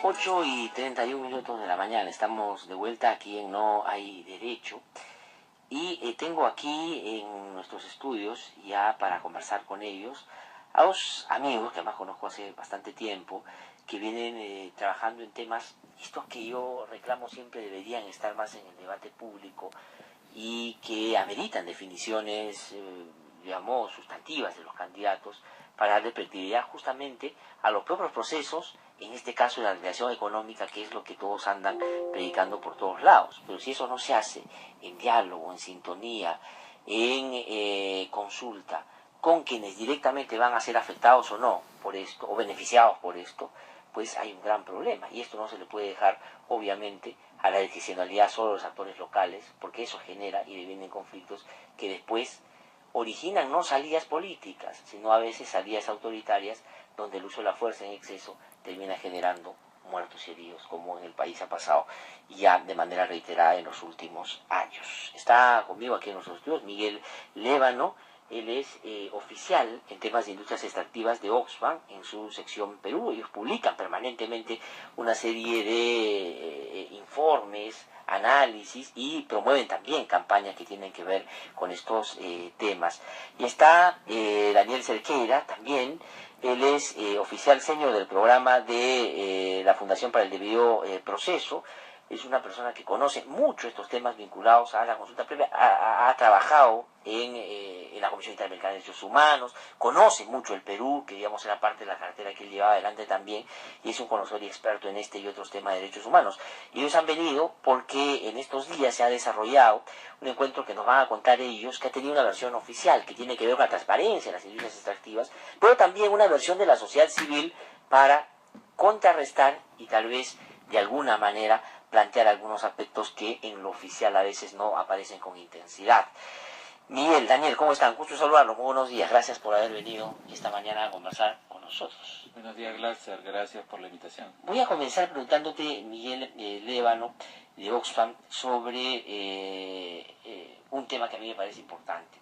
8:31 de la mañana, estamos de vuelta aquí en No Hay Derecho y tengo aquí en nuestros estudios, ya para conversar con ellos, a dos amigos que además conozco hace bastante tiempo, que vienen trabajando en temas, estos que yo reclamo siempre deberían estar más en el debate público y que ameritan definiciones, digamos, sustantivas de los candidatos para darle pertinidad justamente a los propios procesos, en este caso de la relación económica, que es lo que todos andan predicando por todos lados. Pero si eso no se hace en diálogo, en sintonía, en consulta, con quienes directamente van a ser afectados o no por esto, o beneficiados por esto, pues hay un gran problema. Y esto no se le puede dejar, obviamente, a la decisionalidad solo de los actores locales, porque eso genera y devienen conflictos que después originan no salidas políticas, sino a veces salidas autoritarias, donde el uso de la fuerza en exceso termina generando muertos y heridos, como en el país ha pasado ya de manera reiterada en los últimos años. Está conmigo aquí en nuestros estudios Miguel Lévano. Él es oficial en temas de industrias extractivas de Oxfam en su sección Perú. Ellos publican permanentemente una serie de informes, análisis y promueven también campañas que tienen que ver con estos temas. Y está Daniel Cerqueira también. Él es oficial senior del programa de la Fundación para el Debido Proceso. Es una persona que conoce mucho estos temas vinculados a la consulta previa, ha trabajado en la Comisión Interamericana de Derechos Humanos, conoce mucho el Perú, que digamos era parte de la cartera que él llevaba adelante también, y es un conocedor y experto en este y otros temas de derechos humanos. Y ellos han venido porque en estos días se ha desarrollado un encuentro que nos van a contar ellos, que ha tenido una versión oficial, que tiene que ver con la transparencia en las industrias extractivas, pero también una versión de la sociedad civil para contrarrestar y tal vez de alguna manera plantear algunos aspectos que en lo oficial a veces no aparecen con intensidad. Miguel, Daniel, ¿cómo están? Gusto saludarlos, muy buenos días. Gracias por haber venido esta mañana a conversar con nosotros. Buenos días, Glasser. Gracias por la invitación. Voy a comenzar preguntándote, Miguel Lévano, de Oxfam, sobre un tema que a mí me parece importante.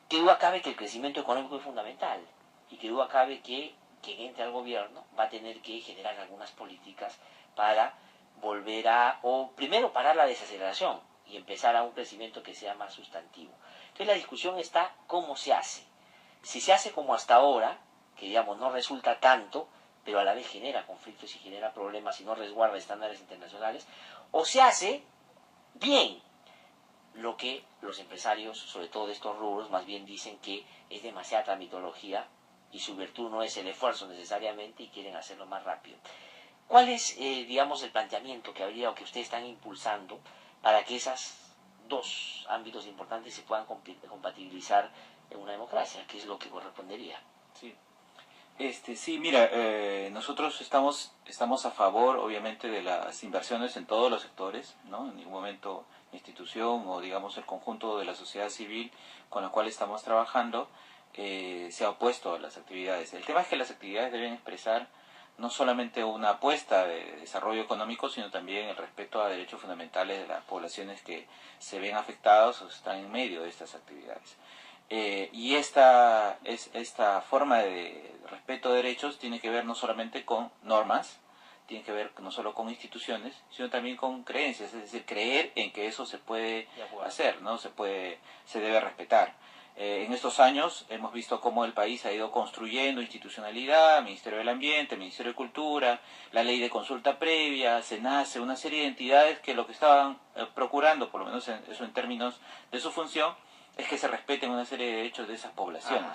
Que duda cabe que el crecimiento económico es fundamental y que duda cabe que quien entre al gobierno va a tener que generar algunas políticas para volver a, o primero parar la desaceleración y empezar a un crecimiento que sea más sustantivo. Entonces la discusión está cómo se hace. Si se hace como hasta ahora, que digamos no resulta tanto, pero a la vez genera conflictos y genera problemas y no resguarda estándares internacionales, o se hace bien, lo que los empresarios, sobre todo de estos rubros, más bien dicen que es demasiada tramitología y su virtud no es el esfuerzo necesariamente y quieren hacerlo más rápido. ¿Cuál es, digamos, el planteamiento que habría o que ustedes están impulsando para que esos dos ámbitos importantes se puedan compatibilizar en una democracia? ¿Qué es lo que correspondería? Sí, sí, mira, nosotros estamos a favor, obviamente, de las inversiones en todos los sectores, ¿no? En ningún momento la institución o, digamos, el conjunto de la sociedad civil con la cual estamos trabajando se ha opuesto a las actividades. El tema es que las actividades deben expresar no solamente una apuesta de desarrollo económico, sino también el respeto a derechos fundamentales de las poblaciones que se ven afectadas o están en medio de estas actividades. Y esta forma de respeto de derechos tiene que ver no solamente con normas, tiene que ver no solo con instituciones, sino también con creencias, es decir, creer en que eso se puede hacer, ¿no? Se debe respetar. En estos años hemos visto cómo el país ha ido construyendo institucionalidad, Ministerio del Ambiente, Ministerio de Cultura, la ley de consulta previa, SENACE, una serie de entidades que lo que estaban procurando, por lo menos eso en términos de su función, es que se respeten una serie de derechos de esas poblaciones.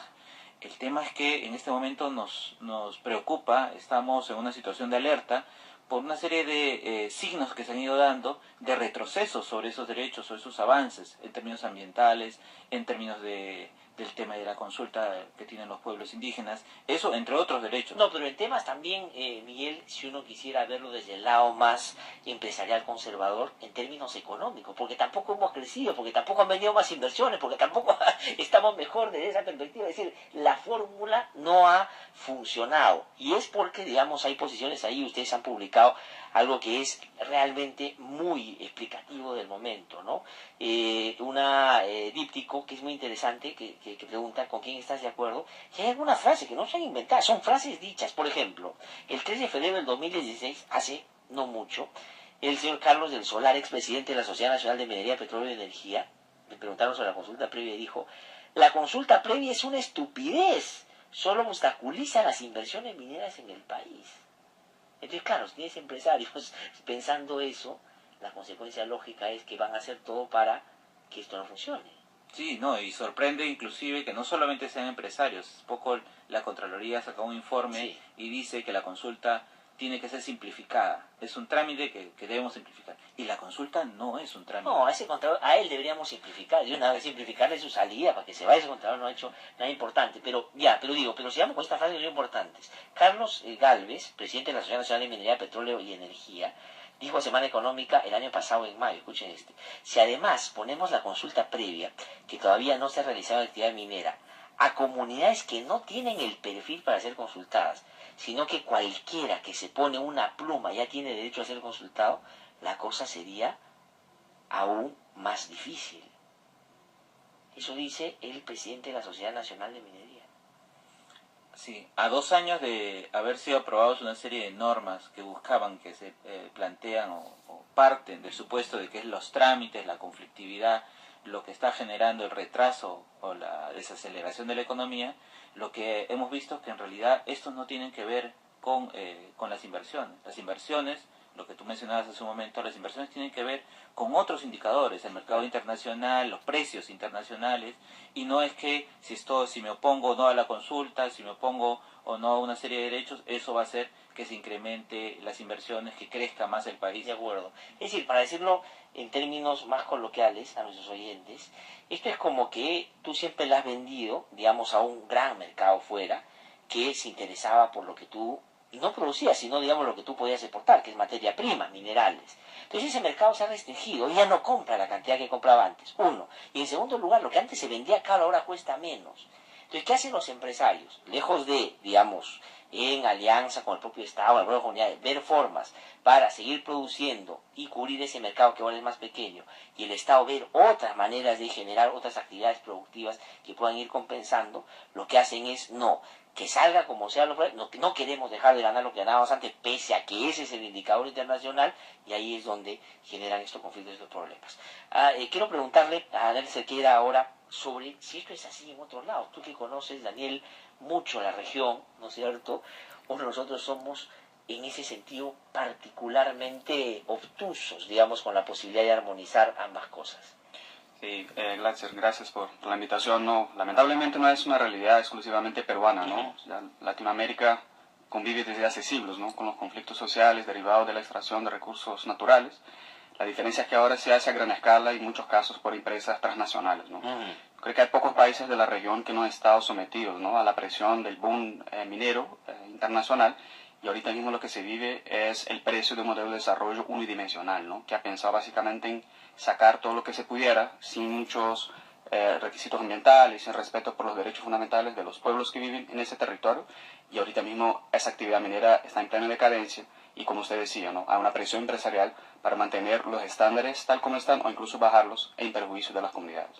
El tema es que en este momento nos preocupa, estamos en una situación de alerta por una serie de signos que se han ido dando de retrocesos sobre esos derechos, sobre esos avances en términos ambientales, en términos del tema de la consulta que tienen los pueblos indígenas, eso entre otros derechos. No, pero en temas también, Miguel, si uno quisiera verlo desde el lado más empresarial conservador, en términos económicos, porque tampoco hemos crecido, porque tampoco han venido más inversiones, porque tampoco estamos mejor desde esa perspectiva, es decir, la fórmula no ha funcionado, y es porque, digamos, hay posiciones ahí, ustedes han publicado algo que es realmente muy explicativo del momento, ¿no? Díptico que es muy interesante, que que pregunta con quién estás de acuerdo, y hay algunas frases que no son inventadas, son frases dichas. Por ejemplo, el 3 de febrero del 2016, hace no mucho, el señor Carlos del Solar, expresidente de la Sociedad Nacional de Minería, Petróleo y Energía, le preguntaron sobre la consulta previa y dijo: la consulta previa es una estupidez, solo obstaculiza las inversiones mineras en el país. Entonces, claro, si tienes empresarios pensando eso, la consecuencia lógica es que van a hacer todo para que esto no funcione. Sí, no, y sorprende inclusive que no solamente sean empresarios. Hace poco la Contraloría sacó un informe Sí. y dice que la consulta tiene que ser simplificada. Es un trámite que debemos simplificar. Y la consulta no es un trámite. No, a ese Contralor, a él deberíamos simplificar, de una vez simplificarle su salida para que se vaya. Ese Contralor no ha hecho nada importante. Pero sigamos con estas frases muy importantes. Carlos Galvez, presidente de la Sociedad Nacional de Minería, Petróleo y Energía, dijo a Semana Económica el año pasado en mayo, escuchen si además ponemos la consulta previa, que todavía no se ha realizado en actividad minera, a comunidades que no tienen el perfil para ser consultadas, sino que cualquiera que se pone una pluma ya tiene derecho a ser consultado, la cosa sería aún más difícil. Eso dice el presidente de la Sociedad Nacional de Minería. Sí, a 2 años de haber sido aprobados una serie de normas que buscaban que se plantean o parten del supuesto de que es los trámites, la conflictividad, lo que está generando el retraso o la desaceleración de la economía, lo que hemos visto es que en realidad estos no tienen que ver con las inversiones. Las inversiones, lo que tú mencionabas hace un momento, las inversiones tienen que ver con otros indicadores, el mercado internacional, los precios internacionales, y no es que si me opongo o no a la consulta, si me opongo o no a una serie de derechos, eso va a hacer que se incremente las inversiones, que crezca más el país. De acuerdo. Es decir, para decirlo en términos más coloquiales a nuestros oyentes, esto es como que tú siempre le has vendido, digamos, a un gran mercado fuera, que se interesaba por lo que tú no producías, sino, digamos, lo que tú podías exportar, que es materia prima, minerales. Entonces ese mercado se ha restringido, ya no compra la cantidad que compraba antes, uno. Y en segundo lugar, lo que antes se vendía caro ahora cuesta menos. Entonces, ¿qué hacen los empresarios? Lejos de, digamos, en alianza con el propio Estado, la propia comunidad, ver formas para seguir produciendo y cubrir ese mercado que ahora es más pequeño, y el Estado ver otras maneras de generar otras actividades productivas que puedan ir compensando, lo que hacen es no, que salga como sea, no queremos dejar de ganar lo que ganábamos antes, pese a que ese es el indicador internacional, y ahí es donde generan estos conflictos, estos problemas. Quiero preguntarle a Daniel Cerqueira ahora sobre si esto es así en otros lados. Tú que conoces, Daniel, mucho la región, ¿no es cierto? Nosotros somos en ese sentido particularmente obtusos, digamos, con la posibilidad de armonizar ambas cosas. Sí, Glatzer, gracias por la invitación. No, lamentablemente no es una realidad exclusivamente peruana, ¿no? Ya Latinoamérica convive desde hace siglos, ¿no?, con los conflictos sociales derivados de la extracción de recursos naturales. La diferencia es que ahora se hace a gran escala y en muchos casos por empresas transnacionales, ¿no? Creo que hay pocos países de la región que no han estado sometidos, ¿no?, a la presión del boom minero internacional, y ahorita mismo lo que se vive es el precio de un modelo de desarrollo unidimensional, ¿no?, que ha pensado básicamente en sacar todo lo que se pudiera sin muchos requisitos ambientales, sin respeto por los derechos fundamentales de los pueblos que viven en ese territorio, y ahorita mismo esa actividad minera está en plena decadencia y, como usted decía, ¿no?, hay una presión empresarial para mantener los estándares tal como están o incluso bajarlos en perjuicio de las comunidades.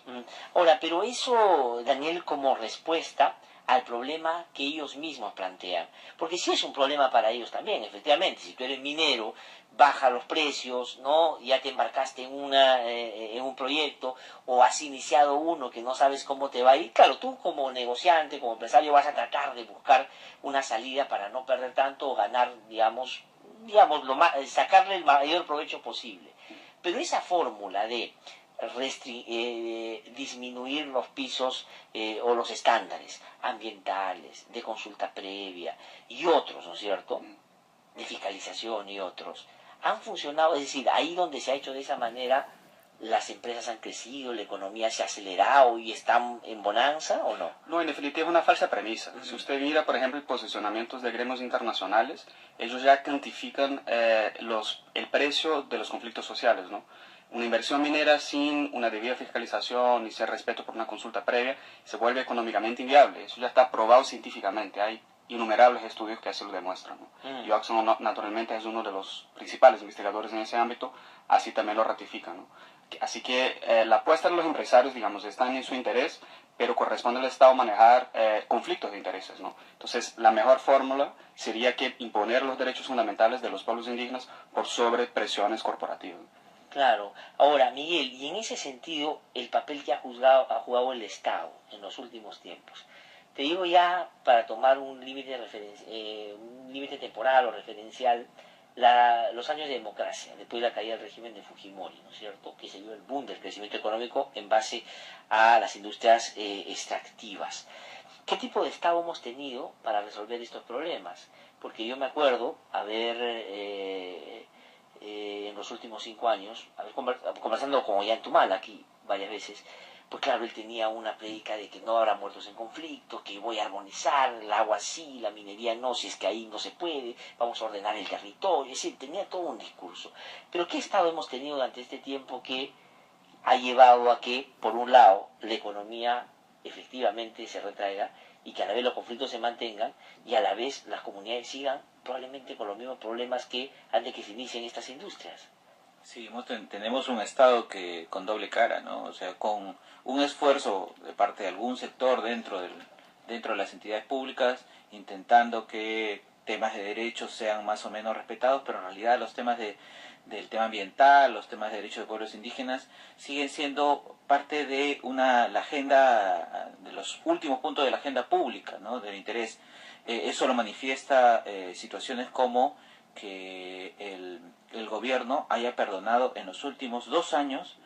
Ahora, pero eso, Daniel, como respuesta al problema que ellos mismos plantean, porque sí es un problema para ellos también, efectivamente. Si tú eres minero, baja los precios, ¿no? Ya te embarcaste en un proyecto, o has iniciado uno que no sabes cómo te va a ir. Claro, tú como negociante, como empresario, vas a tratar de buscar una salida para no perder tanto o ganar, digamos sacarle el mayor provecho posible. Pero esa fórmula de disminuir los pisos o los estándares ambientales, de consulta previa y otros, ¿no es cierto?, de fiscalización y otros, han funcionado. Es decir, ahí donde se ha hecho de esa manera, las empresas han crecido, la economía se ha acelerado y están en bonanza, ¿o no? No, en definitiva es una falsa premisa. Si usted mira, por ejemplo, el posicionamientos de gremios internacionales, ellos ya cuantifican el precio de los conflictos sociales, ¿no? Una inversión minera sin una debida fiscalización y sin respeto por una consulta previa se vuelve económicamente inviable. Eso ya está probado científicamente. Hay innumerables estudios que así lo demuestran, ¿no? Y Oxfam naturalmente es uno de los principales investigadores en ese ámbito, así también lo ratifica, ¿no? Así que la apuesta de los empresarios, digamos, está en su interés, pero corresponde al Estado manejar conflictos de intereses, ¿no? Entonces, la mejor fórmula sería que imponer los derechos fundamentales de los pueblos indígenas por sobre presiones corporativas. Claro. Ahora, Miguel, y en ese sentido, el papel que ha jugado el Estado en los últimos tiempos. Te digo ya, para tomar un límite temporal o referencial, los años de democracia, después de la caída del régimen de Fujimori, ¿no es cierto?, que se dio el boom del crecimiento económico en base a las industrias extractivas. ¿Qué tipo de Estado hemos tenido para resolver estos problemas? Porque yo me acuerdo haber, en los últimos 5 años, conversando con Ollantumal aquí varias veces, pues claro, él tenía una prédica de que no habrá muertos en conflicto, que voy a armonizar, el agua sí, la minería no, si es que ahí no se puede, vamos a ordenar el territorio, es decir, tenía todo un discurso. Pero ¿qué Estado hemos tenido durante este tiempo que ha llevado a que, por un lado, la economía efectivamente se retraiga y que a la vez los conflictos se mantengan y a la vez las comunidades sigan probablemente con los mismos problemas que antes que se inicien estas industrias? Sí, tenemos un Estado que con doble cara, ¿no? O sea, con un esfuerzo de parte de algún sector dentro de las entidades públicas, intentando que temas de derechos sean más o menos respetados, pero en realidad los temas del tema ambiental, los temas de derechos de pueblos indígenas, siguen siendo parte de la agenda, de los últimos puntos de la agenda pública, ¿no? Del interés. Eso lo manifiesta situaciones como que el gobierno haya perdonado en los últimos 2 años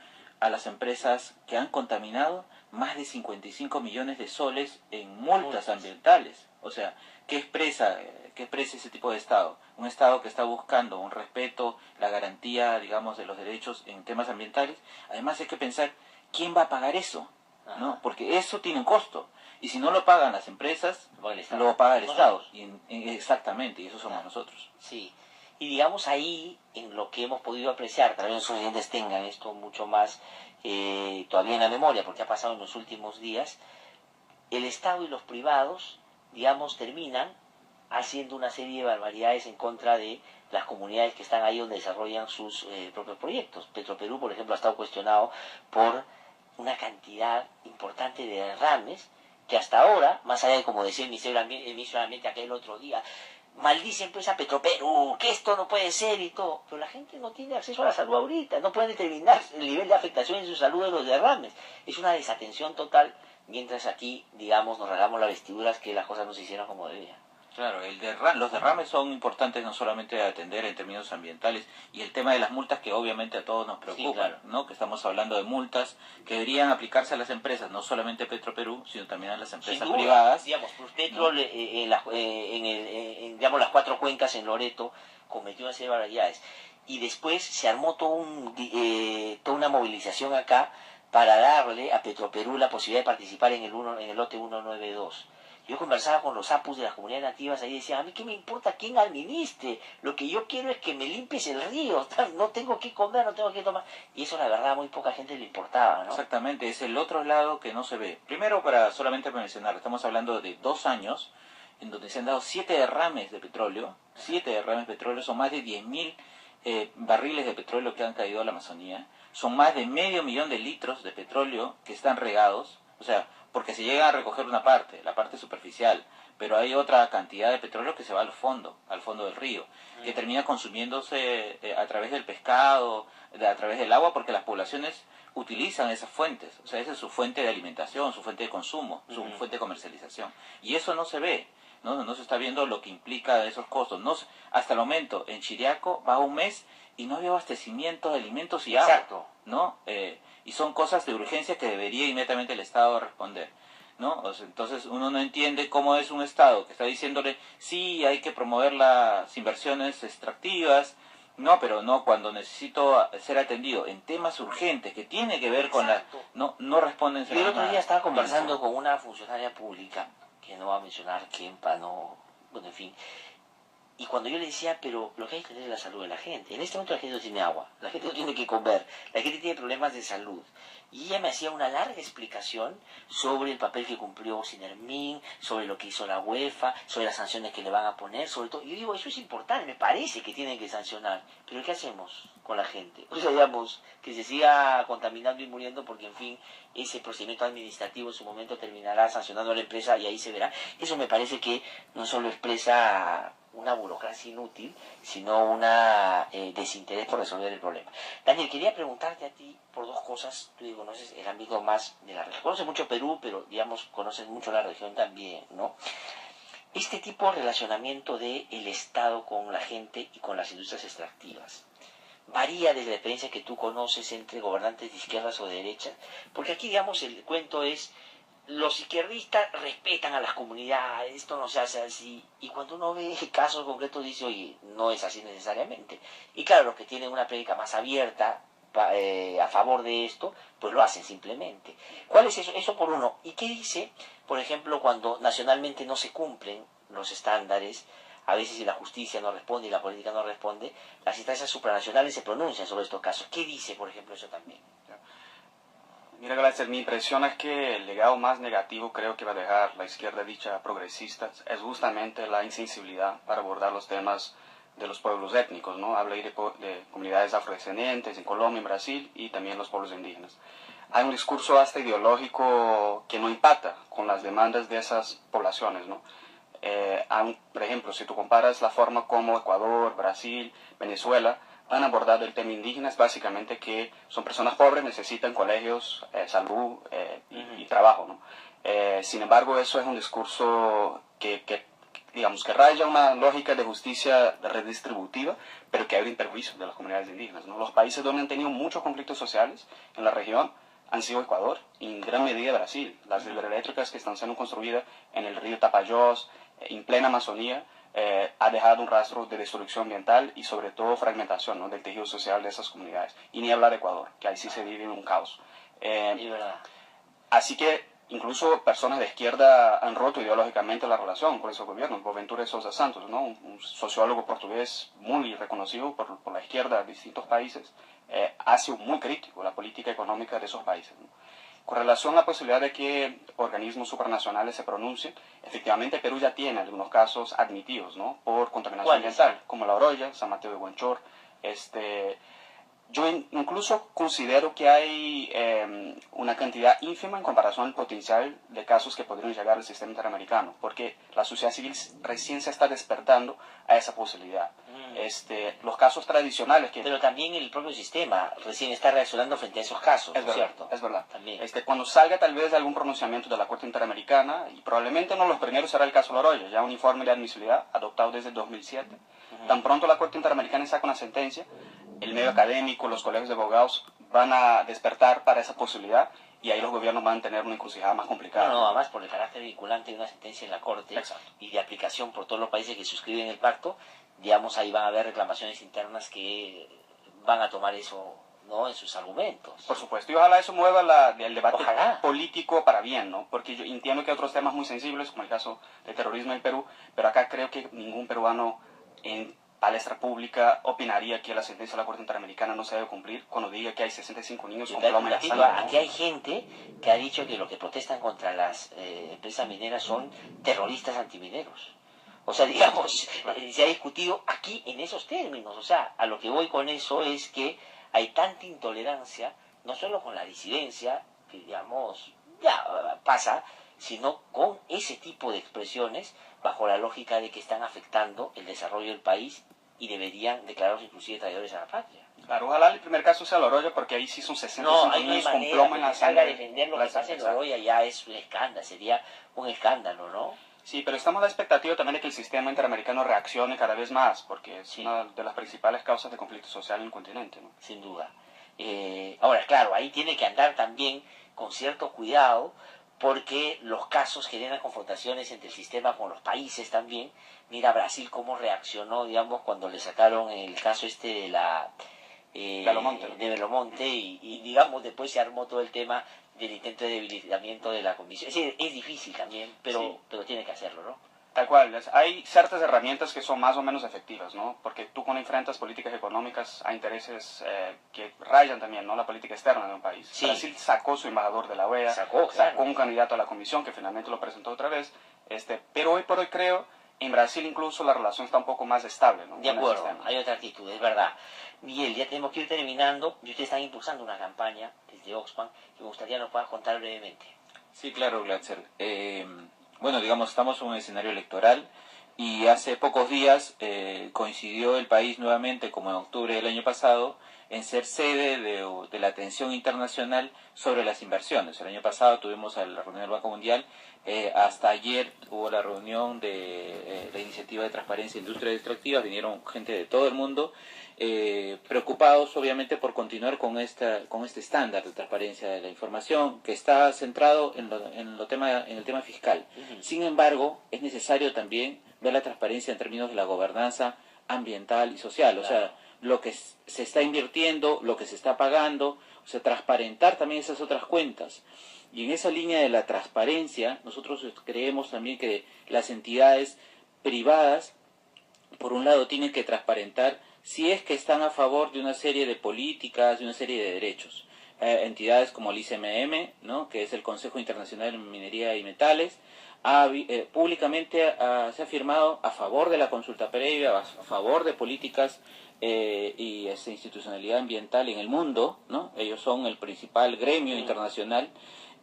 a las empresas que han contaminado más de 55 millones de soles en multas ambientales. O sea, ¿qué expresa ese tipo de Estado? Un Estado que está buscando un respeto, la garantía, digamos, de los derechos en temas ambientales. Además hay que pensar, ¿quién va a pagar eso? ¿No? Porque eso tiene un costo. Y si no lo pagan las empresas, lo paga el Estado. Exactamente, y eso somos nosotros. Sí. Y digamos ahí, en lo que hemos podido apreciar, tal vez los oyentes tengan esto mucho más todavía en la memoria, porque ha pasado en los últimos días, el Estado y los privados, digamos, terminan haciendo una serie de barbaridades en contra de las comunidades que están ahí donde desarrollan sus propios proyectos. Petroperú, por ejemplo, ha estado cuestionado por una cantidad importante de derrames que hasta ahora, más allá de como decía el ministro del Ambiente aquel otro día, maldice empresa Petroperú, que esto no puede ser y todo, pero la gente no tiene acceso a la salud ahorita, no pueden determinar el nivel de afectación en su salud de los derrames. Es una desatención total, mientras aquí, digamos, nos regamos las vestiduras que las cosas no se hicieron como debían. Claro, los derrames son importantes no solamente de atender en términos ambientales y el tema de las multas que obviamente a todos nos preocupa, sí, claro, ¿no? Que estamos hablando de multas que deberían aplicarse a las empresas, no solamente Petroperú, sino también a las empresas privadas. Digamos, Petro, ¿no? Digamos, las 4 cuencas en Loreto cometió una serie de barbaridades y después se armó toda una movilización acá para darle a Petroperú la posibilidad de participar en el lote 192. Yo conversaba con los apus de las comunidades nativas ahí y decía, a mí qué me importa quién administre, lo que yo quiero es que me limpies el río, no tengo que comer, no tengo que tomar. Y eso la verdad a muy poca gente le importaba, ¿no? Exactamente, es el otro lado que no se ve. Primero, para solamente mencionar, estamos hablando de 2 años en donde se han dado 7 derrames de petróleo, 7 derrames de petróleo, son más de 10.000 barriles de petróleo que han caído a la Amazonía, son más de 500.000 de litros de petróleo que están regados, o sea, porque se llega a recoger una parte, la parte superficial, pero hay otra cantidad de petróleo que se va al fondo del río, que termina consumiéndose a través del pescado, a través del agua, porque las poblaciones utilizan esas fuentes, o sea, esa es su fuente de alimentación, su fuente de consumo, su fuente de comercialización, y eso no se ve, no se está viendo lo que implica esos costos. Hasta el momento, en Chiriaco va un mes y no había abastecimiento de alimentos y agua. Exacto. ¿No? Y son cosas de urgencia que debería inmediatamente el Estado responder, ¿no? O sea, entonces uno no entiende cómo es un Estado que está diciéndole, sí, hay que promover las inversiones extractivas, no, pero no cuando necesito ser atendido en temas urgentes que tiene que ver con no responden. Yo el otro día estaba conversando con una funcionaria pública, que no va a mencionar quién, para no, bueno, en fin, y ella me decía, mira, yo no tengo que comer, no tengo que tomar, y eso la verdad muy poca gente le importaba, ¿no? Exacto. Yo el otro día estaba conversando con una funcionaria pública, que no va a mencionar quién, para no, bueno, en fin, Y cuando yo le decía, pero lo que hay que tener es la salud de la gente. En este momento la gente no tiene agua, la gente no tiene que comer, la gente tiene problemas de salud. Y ella me hacía una larga explicación sobre el papel que cumplió Sinermin, sobre lo que hizo la UEFA, sobre las sanciones que le van a poner, sobre todo. Y yo digo, eso es importante, me parece que tienen que sancionar. Pero ¿qué hacemos con la gente? O sea, digamos, que se siga contaminando y muriendo porque, en fin, ese procedimiento administrativo en su momento terminará sancionando a la empresa y ahí se verá. Eso me parece que no solo expresa una burocracia inútil, sino una desinterés por resolver el problema. Daniel, quería preguntarte a ti por dos cosas. Tú conoces el ámbito más de la región. Conoces mucho Perú, pero, digamos, conoces mucho la región también, ¿no? Este tipo de relacionamiento del Estado con la gente y con las industrias extractivas varía desde la experiencia que tú conoces entre gobernantes de izquierdas o de derechas, porque aquí, digamos, el cuento es: los izquierdistas respetan a las comunidades, esto no se hace así, y cuando uno ve casos concretos dice, oye, no es así necesariamente. Y claro, los que tienen una prédica más abierta a favor de esto, pues lo hacen simplemente. ¿Cuál es eso? Eso por uno. ¿Y qué dice, por ejemplo, cuando nacionalmente no se cumplen los estándares? A veces, si la justicia no responde y la política no responde, las instancias supranacionales se pronuncian sobre estos casos. ¿Qué dice, por ejemplo, eso también? Mira, Glácer, mi impresión es que el legado más negativo creo que va a dejar la izquierda dicha progresista es justamente la insensibilidad para abordar los temas de los pueblos étnicos, ¿no? Habla ahí de comunidades afrodescendientes en Colombia, en Brasil y también los pueblos indígenas. Hay un discurso hasta ideológico que no impacta con las demandas de esas poblaciones, ¿no? Por ejemplo, si tú comparas la forma como Ecuador, Brasil, Venezuela han abordado el tema indígena, es básicamente que son personas pobres, necesitan colegios, salud y trabajo, ¿no? Sin embargo, eso es un discurso digamos, que raya una lógica de justicia redistributiva, pero que abre en perjuicio de las comunidades indígenas, ¿no? Los países donde han tenido muchos conflictos sociales en la región han sido Ecuador y en gran medida Brasil. Las hidroeléctricas que están siendo construidas en el río Tapajós, en plena Amazonía, ha dejado un rastro de destrucción ambiental y sobre todo fragmentación, ¿no?, del tejido social de esas comunidades. Y ni hablar de Ecuador, que ahí sí se vive un caos. Así que incluso personas de izquierda han roto ideológicamente la relación con esos gobiernos. Boaventura de Sousa Santos, ¿no?, un sociólogo portugués muy reconocido por la izquierda de distintos países, ha sido muy crítico la política económica de esos países, ¿no? Con relación a la posibilidad de que organismos supranacionales se pronuncien, efectivamente Perú ya tiene algunos casos admitidos, ¿no?, por contaminación ambiental, como La Oroya, San Mateo de Buenchor. Yo incluso considero que hay una cantidad ínfima en comparación al potencial de casos que podrían llegar al sistema interamericano, porque la sociedad civil recién se está despertando a esa posibilidad. Los casos tradicionales que... Pero también el propio sistema recién está reaccionando frente a esos casos, es verdad, ¿cierto? Es verdad. También. Cuando salga tal vez algún pronunciamiento de la Corte Interamericana, y probablemente uno de los primeros será el caso Loroya, ya un informe de admisibilidad adoptado desde 2007. Tan pronto la Corte Interamericana saca una sentencia, el medio académico, los colegios de abogados van a despertar para esa posibilidad y ahí los gobiernos van a tener una encrucijada más complicada. No, además por el carácter vinculante de una sentencia en la Corte. Exacto. Y de aplicación por todos los países que suscriben el pacto, digamos, ahí van a haber reclamaciones internas que van a tomar eso, ¿no?, en sus argumentos. Por supuesto, y ojalá eso mueva el debate Ojalá. político para bien, ¿no? Porque yo entiendo que hay otros temas muy sensibles, como el caso del terrorismo en Perú, pero acá creo que ningún peruano en palestra pública opinaría que la sentencia de la Corte Interamericana no se debe cumplir cuando diga que hay 65 niños con plomo en la sangre, ¿no? Aquí hay gente que ha dicho que los que protestan contra las empresas mineras son terroristas antimineros. O sea, digamos, se ha discutido aquí en esos términos. O sea, a lo que voy con eso es que hay tanta intolerancia, no solo con la disidencia, que, digamos, ya pasa, sino con ese tipo de expresiones bajo la lógica de que están afectando el desarrollo del país y deberían declararse inclusive traidores a la patria. Claro, ojalá el primer caso sea La Oroya, porque ahí sí son 65 niños con plomo en la sangre. A defender lo que pasa en La Oroya ya es un escándalo, sería un escándalo, ¿no? Sí, pero estamos a la expectativa también de que el sistema interamericano reaccione cada vez más, porque es una de las principales causas de conflicto social en el continente, ¿no? Sin duda. Ahora, claro, ahí tiene que andar también con cierto cuidado, porque los casos generan confrontaciones entre el sistema con los países también. Mira Brasil cómo reaccionó, digamos, cuando le sacaron el caso de Belo Monte y digamos después se armó todo el tema del intento de debilitamiento de la comisión. Es difícil también, pero tiene que hacerlo, ¿no? Tal cual, hay ciertas herramientas que son más o menos efectivas, ¿no? Porque tú cuando enfrentas políticas económicas a intereses que rayan también, ¿no?, la política externa de un país. Sí. Brasil sacó su embajador de la OEA, Sacó un candidato a la comisión que finalmente lo presentó otra vez, pero hoy por hoy creo, en Brasil incluso la relación está un poco más estable, ¿no?, de acuerdo, hay otra actitud, es verdad. Miguel, ya tenemos que ir terminando, y ustedes están impulsando una campaña desde Oxfam, que me gustaría nos puedas contar brevemente. Sí, claro, Glatzer. Bueno, digamos, estamos en un escenario electoral y hace pocos días coincidió el país nuevamente, como en octubre del año pasado, en ser sede de la atención internacional sobre las inversiones. El año pasado tuvimos la reunión del Banco Mundial, hasta ayer hubo la reunión de la Iniciativa de Transparencia e Industrias Extractivas, vinieron gente de todo el mundo, preocupados obviamente por continuar con este estándar de transparencia de la información que está centrado en el tema fiscal. Sin embargo, es necesario también ver la transparencia en términos de la gobernanza ambiental y social, o sea, lo que se está invirtiendo, lo que se está pagando, o sea, transparentar también esas otras cuentas. Y en esa línea de la transparencia, nosotros creemos también que las entidades privadas, por un lado, tienen que transparentar si es que están a favor de una serie de políticas, de una serie de derechos. Entidades como el ICMM, ¿no?, que es el Consejo Internacional de Minería y Metales, públicamente se ha afirmado a favor de la consulta previa, a favor de políticas y institucionalidad ambiental en el mundo, ¿no? Ellos son el principal gremio internacional,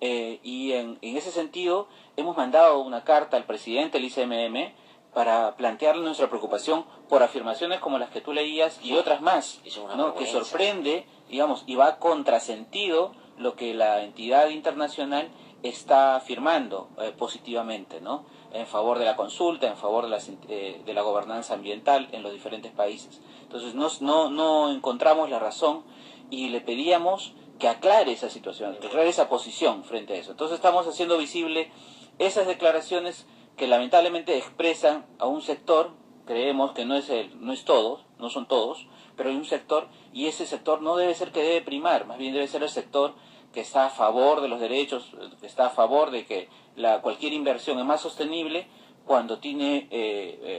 y en ese sentido hemos mandado una carta al presidente del ICMM para plantearle nuestra preocupación por afirmaciones como las que tú leías y otras más, ¿no?, que sorprende, digamos, y va contrasentido lo que la entidad internacional está afirmando positivamente, ¿no?, en favor de la consulta, en favor de la gobernanza ambiental en los diferentes países. Entonces no encontramos la razón y le pedíamos que aclare esa situación, que aclare esa posición frente a eso. Entonces estamos haciendo visible esas declaraciones que lamentablemente expresan a un sector, creemos que no es todos, no son todos, pero hay un sector, y ese sector no debe ser que debe primar, más bien debe ser el sector que está a favor de los derechos, que está a favor de que cualquier inversión es más sostenible cuando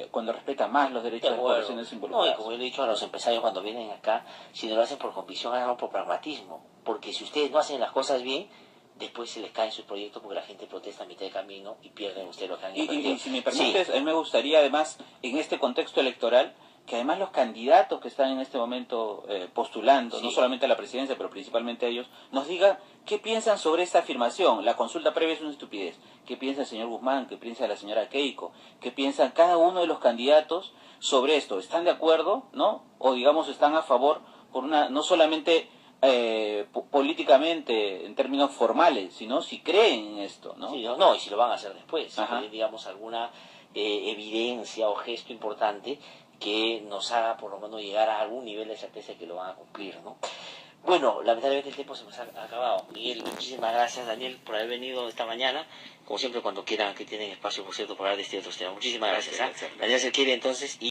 cuando respeta más los derechos de las poblaciones involucradas. No, y como yo le he dicho a los empresarios cuando vienen acá, si no lo hacen por convicción, háganlo por pragmatismo, porque si ustedes no hacen las cosas bien, después se les caen sus proyectos porque la gente protesta a mitad de camino y pierden ustedes lo que han invertido. Y si me permites, a mí me gustaría además, en este contexto electoral, que además los candidatos que están en este momento postulando, no solamente a la presidencia, pero principalmente a ellos, nos digan qué piensan sobre esta afirmación. La consulta previa es una estupidez. ¿Qué piensa el señor Guzmán? ¿Qué piensa la señora Keiko? ¿Qué piensan cada uno de los candidatos sobre esto? ¿Están de acuerdo, no? O digamos están a favor por no solamente políticamente en términos formales, sino si creen en esto, ¿no? Sí, no, y si lo van a hacer después, si tienen, digamos, alguna evidencia o gesto importante que nos haga por lo menos llegar a algún nivel de certeza de que lo van a cumplir, ¿no? Bueno, lamentablemente el tiempo se nos ha acabado. Miguel, muchísimas gracias, Daniel, por haber venido esta mañana. Como siempre, cuando quieran, que tienen espacio, por cierto, para hablar de este otro tema. Muchísimas gracias. Daniel Cerqueira, entonces.